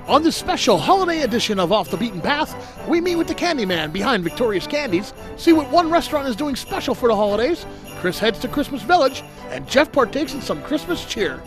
On this special holiday edition of Off the Beaten Path, we meet with the candy man behind Victoria's Candies, see what one restaurant is doing special for the holidays, Chris heads to Christmas Village, and Jeff partakes in some Christmas cheer.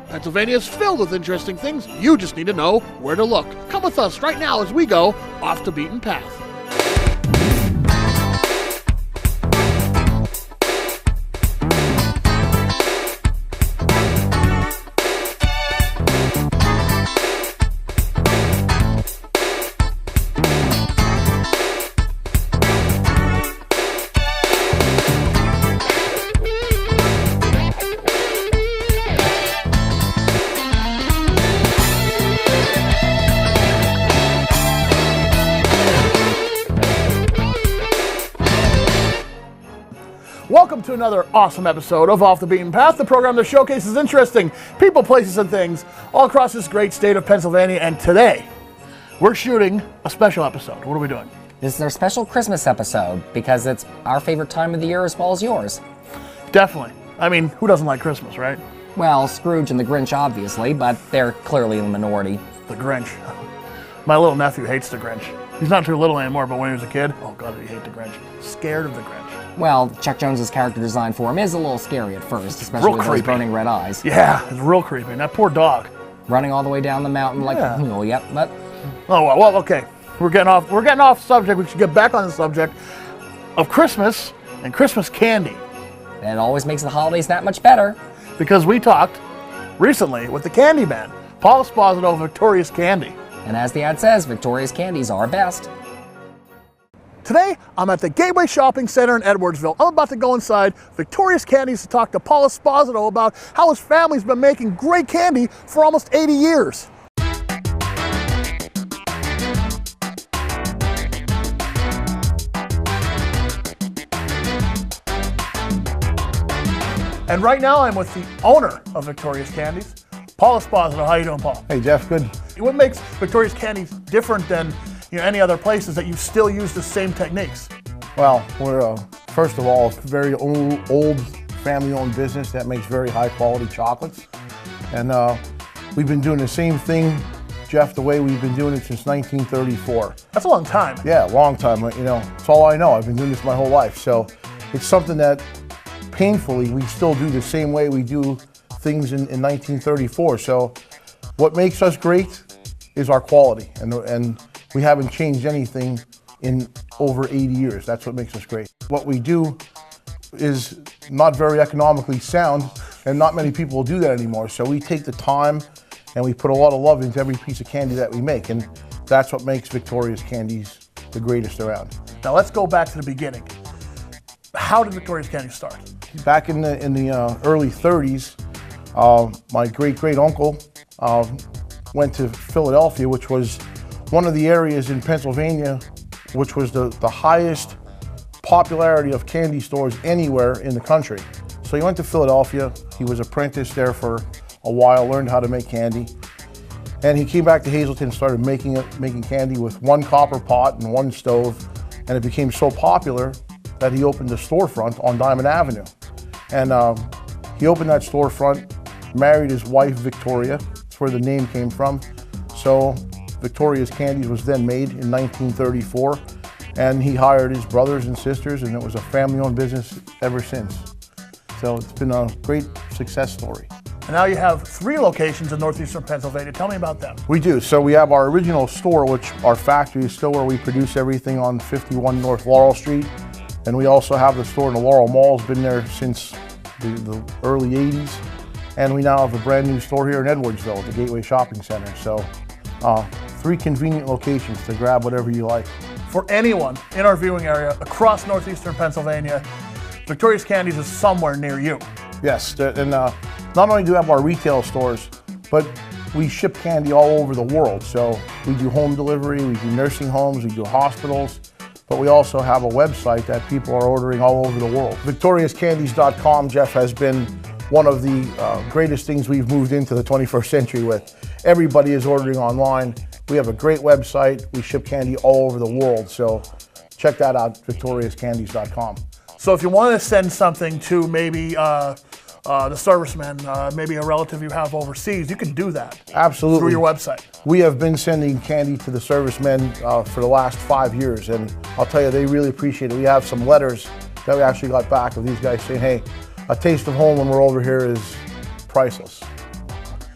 Pennsylvania is filled with interesting things. You just need to know where to look. Come with us right now as we go off the beaten path. Welcome to another awesome episode of Off the Beaten Path, the program that showcases interesting people, places, and things all across this great state of Pennsylvania. And today, we're shooting a special episode. What are we doing? This is our special Christmas episode because it's our favorite time of the year as well as yours. Definitely. I mean, who doesn't like Christmas, right? Well, Scrooge and the Grinch, obviously, but they're clearly in the minority. The Grinch. My little nephew hates the Grinch. He's not too little anymore, but when he was a kid, oh God, did he hate the Grinch. Scared of the Grinch. Well, Chuck Jones's character design for him is a little scary at first, especially with those burning red eyes. Yeah, it's real creepy. And that poor dog. Running all the way down the mountain like, oh, yep, but... Oh, well, okay. We're getting off subject. We should get back on the subject of Christmas and Christmas candy. And it always makes the holidays that much better. Because we talked recently with the candy man, Paul Esposito of Victoria's Candy. And as the ad says, Victoria's Candies are best. Today, I'm at the Gateway Shopping Center in Edwardsville. I'm about to go inside Victoria's Candies to talk to Paul Esposito about how his family's been making great candy for almost 80 years. And right now, I'm with the owner of Victoria's Candies, Paul Esposito. How you doing, Paul? Hey, Jeff, good. What makes Victoria's Candies different than any other places that you still use the same techniques? Well, we're first of all a very old family-owned business that makes very high-quality chocolates, and we've been doing the same thing, Jeff, the way we've been doing it since 1934. That's a long time. Yeah, long time. You know, it's all I know. I've been doing this my whole life, so it's something that painfully we still do the same way we do things in 1934. So, what makes us great is our quality, and we haven't changed anything in over 80 years. That's what makes us great. What we do is not very economically sound, and not many people will do that anymore. So we take the time and we put a lot of love into every piece of candy that we make, and that's what makes Victoria's Candies the greatest around. Now let's go back to the beginning. How did Victoria's Candies start? Back in the early 30s, my great-great-uncle went to Philadelphia, which was one of the areas in Pennsylvania which was the highest popularity of candy stores anywhere in the country. So he went to Philadelphia, he was apprenticed there for a while, learned how to make candy, and he came back to Hazleton and started making candy with one copper pot and one stove, and it became so popular that he opened a storefront on Diamond Avenue. And he opened that storefront, married his wife Victoria, that's where the name came from. So Victoria's Candies was then made in 1934, and he hired his brothers and sisters, and it was a family-owned business ever since. So it's been a great success story. And now you have 3 locations in northeastern Pennsylvania. Tell me about them. We do. So we have our original store, which our factory is still where we produce everything on 51 North Laurel Street. And we also have the store in the Laurel Mall. It's been there since the early 80s. And we now have a brand new store here in Edwardsville at the Gateway Shopping Center. So 3 convenient locations to grab whatever you like. For anyone in our viewing area across northeastern Pennsylvania, Victoria's Candies is somewhere near you. Yes, and not only do we have our retail stores, but we ship candy all over the world. So we do home delivery, we do nursing homes, we do hospitals, but we also have a website that people are ordering all over the world. VictoriasCandies.com, Jeff, has been one of the greatest things we've moved into the 21st century with. Everybody is ordering online. We have a great website. We ship candy all over the world. So check that out, VictoriasCandies.com. So if you want to send something to maybe the servicemen, maybe a relative you have overseas, you can do that. Absolutely. Through your website. We have been sending candy to the servicemen for the last 5 years, and I'll tell you, they really appreciate it. We have some letters that we actually got back of these guys saying, hey, a taste of home when we're over here is priceless.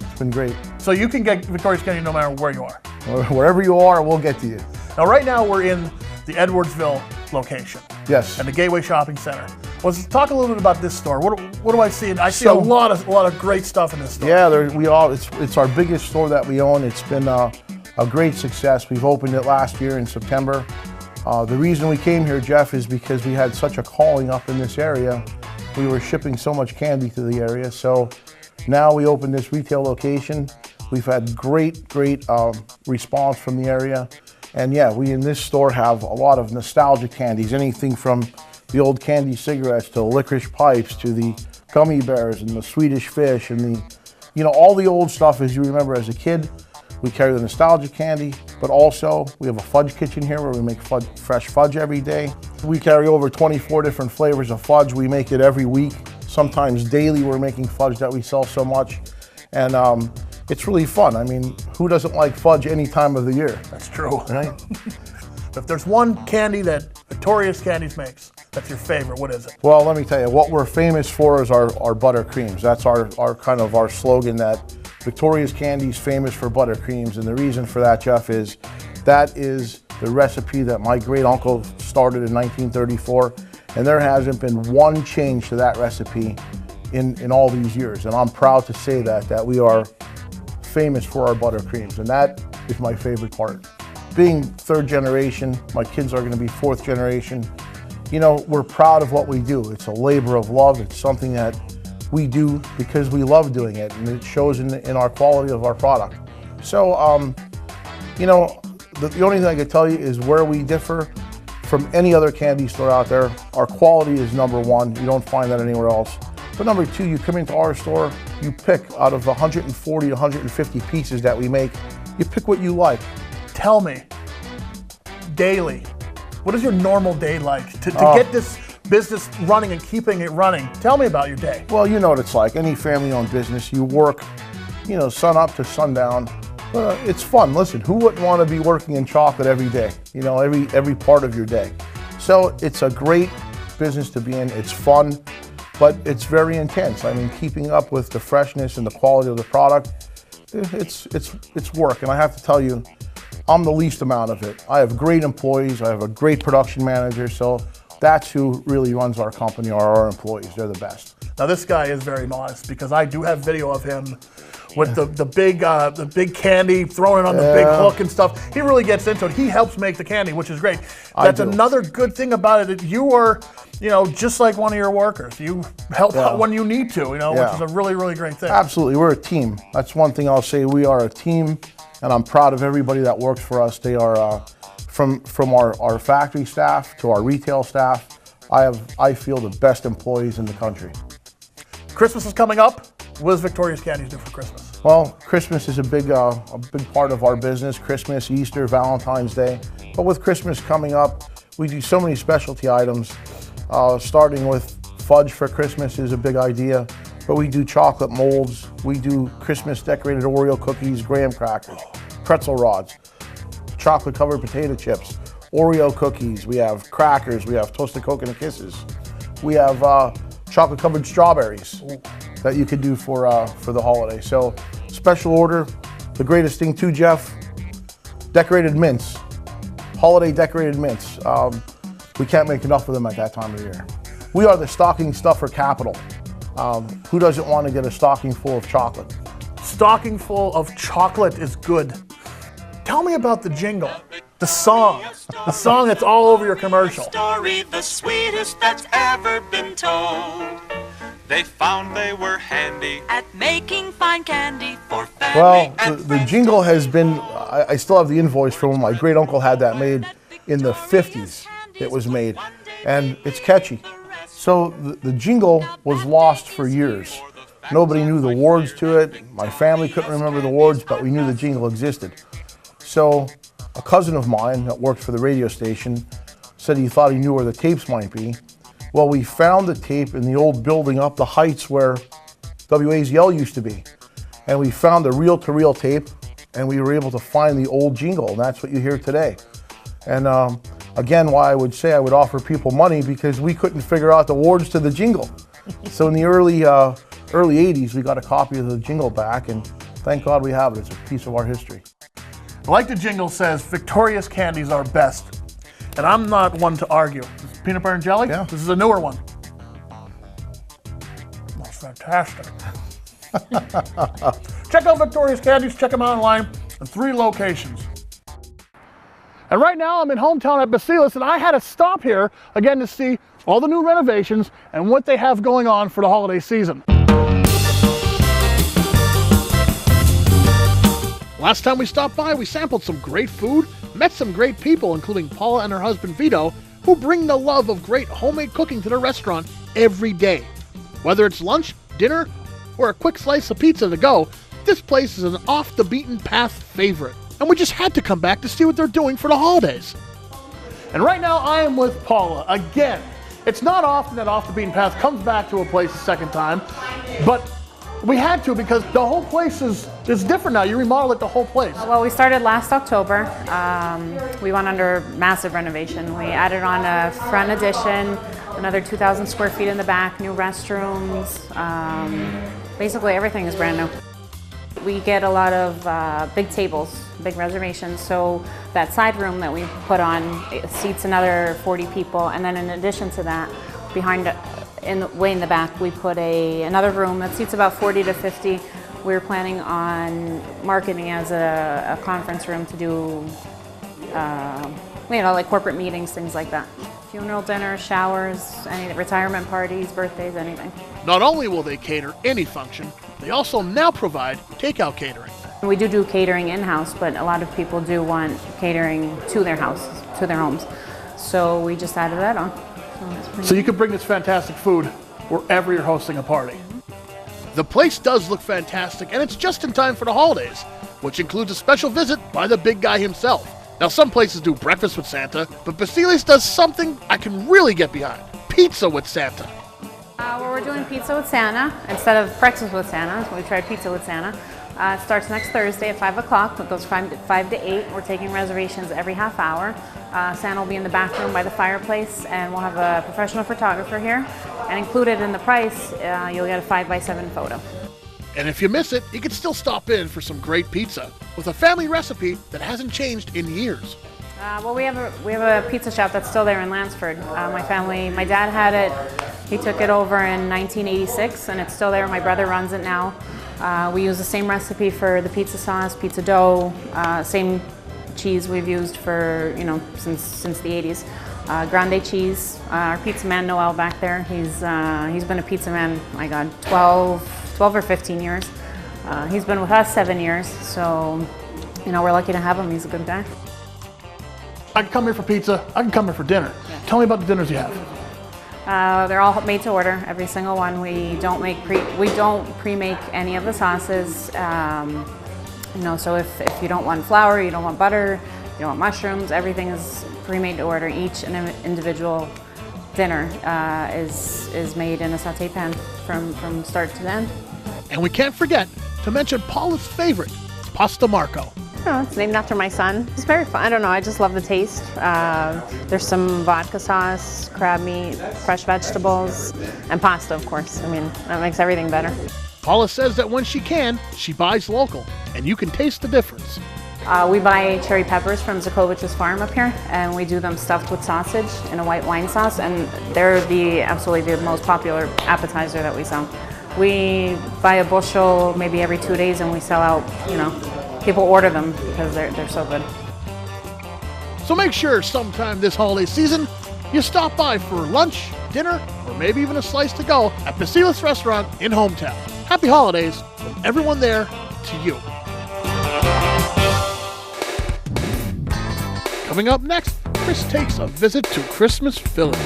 It's been great. So you can get Victoria's Candy no matter where you are. Wherever you are, we'll get to you. Now, right now we're in the Edwardsville location. Yes. And the Gateway Shopping Center. Let's talk a little bit about this store. What do I see? I see a lot of great stuff in this store. Yeah, it's our biggest store that we own. It's been a great success. We've opened it last year in September. The reason we came here, Jeff, is because we had such a calling up in this area. We were shipping so much candy to the area. So now we opened this retail location. We've had great response from the area. And yeah, we in this store have a lot of nostalgic candies, anything from the old candy cigarettes to the licorice pipes to the gummy bears and the Swedish fish and the, all the old stuff as you remember as a kid. We carry the nostalgic candy, but also we have a fudge kitchen here where we make fresh fudge every day. We carry over 24 different flavors of fudge. We make it every week. Sometimes daily we're making fudge that we sell so much. And it's really fun. I mean, who doesn't like fudge any time of the year? That's true. Right? If there's one candy that Victoria's Candies makes, that's your favorite, what is it? Well, let me tell you, what we're famous for is our butter creams. That's our kind of our slogan, that Victoria's Candies famous for butter creams. And the reason for that, Jeff, is that is the recipe that my great uncle started in 1934. And there hasn't been one change to that recipe in all these years. And I'm proud to say that we are famous for our butter creams. And that is my favorite part. Being third generation, my kids are going to be fourth generation. We're proud of what we do. It's a labor of love. It's something that we do because we love doing it, and it shows in our quality of our product. So, the only thing I can tell you is where we differ from any other candy store out there. Our quality is number one. You don't find that anywhere else. But number two, you come into our store, you pick out of 140, 150 pieces that we make, you pick what you like. Tell me, daily, what is your normal day like to get this business running and keeping it running? Tell me about your day. Well, you know what it's like. Any family-owned business, you work, sun up to sundown. It's fun. Listen, who wouldn't want to be working in chocolate every day? Every part of your day. So it's a great business to be in. It's fun, but it's very intense. I mean, keeping up with the freshness and the quality of the product, it's work. And I have to tell you, I'm the least amount of it. I have great employees. I have a great production manager. So that's who really runs our company, are our employees. They're the best. Now this guy is very modest because I do have video of him with the big candy, throwing it on the big hook and stuff. He really gets into it. He helps make the candy, which is great. That's another good thing about it. You are, just like one of your workers. You help out when you need to, which is a really, really great thing. Absolutely, we're a team. That's one thing I'll say. We are a team, and I'm proud of everybody that works for us. They are from our factory staff to our retail staff. I feel the best employees in the country. Christmas is coming up. What does Victoria's Candies do for Christmas? Well, Christmas is a big part of our business. Christmas, Easter, Valentine's Day. But with Christmas coming up, we do so many specialty items. Starting with fudge for Christmas is a big idea. But we do chocolate molds. We do Christmas decorated Oreo cookies, graham crackers, pretzel rods, chocolate covered potato chips, Oreo cookies. We have crackers. We have toasted coconut kisses. We have chocolate covered strawberries that you could do for the holiday. So special order. The greatest thing too, Jeff, decorated mints, holiday decorated mints. We can't make enough of them at that time of the year. We are the stocking stuffer capital. Who doesn't want to get a stocking full of chocolate? Stocking full of chocolate is good. Tell me about the jingle, the song that's all over your commercial. Story, the sweetest that's ever been told. They found they were handy at making fine candy for family. Well, the jingle has been, I still have the invoice from when my great uncle had that made in the 50s. It was made, and it's catchy. So the jingle was lost for years. Nobody knew the words to it. My family couldn't remember the words, but we knew the jingle existed. So a cousin of mine that worked for the radio station said he thought he knew where the tapes might be. Well, we found the tape in the old building up the heights where WAZL used to be. And we found the reel-to-reel tape, and we were able to find the old jingle, and that's what you hear today. And again, why I would say I would offer people money, because we couldn't figure out the words to the jingle. So in the early 80s, we got a copy of the jingle back, and thank God we have it. It's a piece of our history. Like the jingle says, Victoria's candies are best. And I'm not one to argue. This is peanut butter and jelly? Yeah. This is a newer one. That's fantastic. Check out Victoria's Candies. Check them out online in 3 locations. And right now I'm in hometown at Basilis, and I had to stop here again to see all the new renovations and what they have going on for the holiday season. Last time we stopped by, we sampled some great food, met some great people, including Paula and her husband Vito, who bring the love of great homemade cooking to the restaurant every day. Whether it's lunch, dinner, or a quick slice of pizza to go, this place is an off-the-beaten-path favorite. And we just had to come back to see what they're doing for the holidays. And right now I am with Paula again. It's not often that Off the Beaten Path comes back to a place a second time, but we had to because the whole place is different now. You remodeled the whole place. Well, we started last October. We went under massive renovation. We added on a front addition, another 2,000 square feet in the back, new restrooms. Basically everything is brand new. We get a lot of big tables, big reservations, so that side room that we put on seats another 40 people, and then in addition to that, behind, way in the back, we put another room that seats about 40 to 50. We're planning on marketing as a conference room to do, like corporate meetings, things like that. Funeral dinners, showers, any retirement parties, birthdays, anything. Not only will they cater any function, they also now provide takeout catering. We do catering in-house, but a lot of people do want catering to their houses, to their homes. So we just added that on. So you can bring this fantastic food wherever you're hosting a party. The place does look fantastic, and it's just in time for the holidays, which includes a special visit by the big guy himself. Now, some places do breakfast with Santa, but Basilis does something I can really get behind: pizza with Santa. Well, we're doing pizza with Santa instead of breakfast with Santa. So we tried pizza with Santa. It starts next Thursday at 5 o'clock. It goes 5 to 8. We're taking reservations every half hour. Santa will be in the back room by the fireplace, and we'll have a professional photographer here. And included in the price, you'll get a 5x7 photo. And if you miss it, you can still stop in for some great pizza with a family recipe that hasn't changed in years. Well, we have a pizza shop that's still there in Lansford. My dad had it. He took it over in 1986, and it's still there. My brother runs it now. We use the same recipe for the pizza sauce, pizza dough, same cheese we've used for, since the 80s. Grande cheese. Our pizza man Noel back there, he's been a pizza man, my God, 12 or 15 years. He's been with us 7 years, so we're lucky to have him. He's a good guy. I can come here for pizza, I can come here for dinner. Yeah. Tell me about the dinners you have. They're all made to order, every single one. We don't pre-make any of the sauces. So if you don't want flour, you don't want butter, you don't want mushrooms, everything is pre-made to order. Each and individual dinner is made in a saute pan from start to end. And we can't forget to mention Paula's favorite, pasta marco. It's named after my son. It's very fun. I don't know, I just love the taste. There's some vodka sauce, crab meat, fresh vegetables, and pasta, of course. That makes everything better. Paula says that when she can, she buys local, and you can taste the difference. We buy cherry peppers from Zakovich's farm up here, and we do them stuffed with sausage in a white wine sauce, and they're absolutely the most popular appetizer that we sell. We buy a bushel maybe every 2 days, and we sell out, people order them because they're so good. So make sure sometime this holiday season, you stop by for lunch, dinner, or maybe even a slice to go at Basilis Restaurant in hometown. Happy holidays from everyone there to you. Coming up next, Chris takes a visit to Christmas Village.